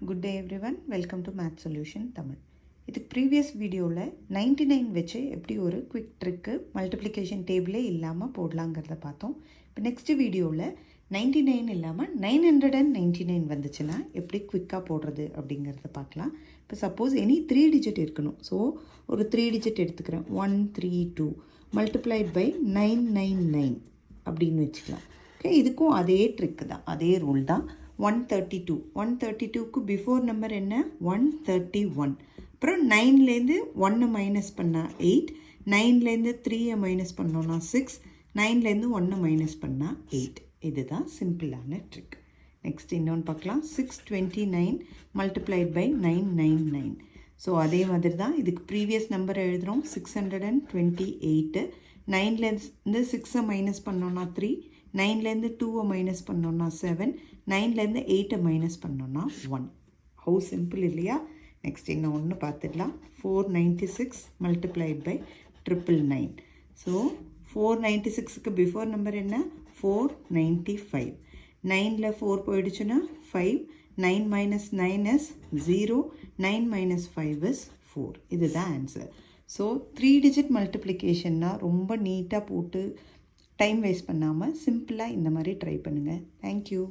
Good day everyone, welcome to Math Solution Tamil. இதுக்கு previous வீடியோவில் 99 வச்சு எப்படி ஒரு குவிக் ட்ரிக்கு மல்டிப்ளிகேஷன் டேபிளே இல்லாமல் போடலாங்கிறத பார்த்தோம். இப்போ நெக்ஸ்ட் வீடியோவில் 99 இல்லாமல் 999 வந்துச்சுன்னா எப்படி குவிக்காக போடுறது அப்படிங்கிறத பார்க்கலாம். இப்போ சப்போஸ் எனி 3 டிஜிட் இருக்கணும். ஸோ ஒரு 3 டிஜிட் எடுத்துக்கிறேன். 132 மல்டிப்ளைட் பை 999 அப்படின்னு வச்சுக்கலாம். ஓகே, இதுக்கும் அதே ட்ரிக்கு தான், அதே ரூல் தான். 132க்கு பிஃபோர் நம்பர் என்ன? 131. அப்புறம் 9லேருந்து 1 மைனஸ் பண்ணால் 8, 9லேருந்து 3 மைனஸ் பண்ணோன்னா 6, 9லேருந்து 1 மைனஸ் பண்ணால் 8. இதுதான் சிம்பிளான ட்ரிக். நெக்ஸ்ட் இன்னொன்று பார்க்கலாம். 629 மல்டிப்ளைட் பை 999. ஸோ அதே மாதிரி தான் இதுக்கு ப்ரீவியஸ் நம்பர் எழுதுகிறோம். 628. 9லேருந்து 6 மைனஸ் பண்ணோன்னா 3, 9லேருந்து 2 மைனஸ் பண்ணோன்னா 7, 9லேருந்து 8 மைனஸ் பண்ணோன்னா 1. ஹவு சிம்பிள் இல்லையா? நெக்ஸ்ட் இன்னும் ஒன்று பார்த்துடலாம். 496 மல்டிப்ளைட் பை 999. ஸோ 496க்கு பிஃபோர் நம்பர் என்ன? 495. 9ல் 4 போயிடுச்சுன்னா 5, 9 மைனஸ் 9 இஸ் 0, 9 மைனஸ் 5 இஸ் 4. இதுதான் ஆன்சர். ஸோ 3 டிஜிட் மல்டிப்ளிகேஷன்னா ரொம்ப நீட்டாக போட்டு டைம் வேஸ்ட் பண்ணாமல் சிம்பிளாக இந்த மாதிரி ட்ரை பண்ணுங்கள். தேங்க்யூ.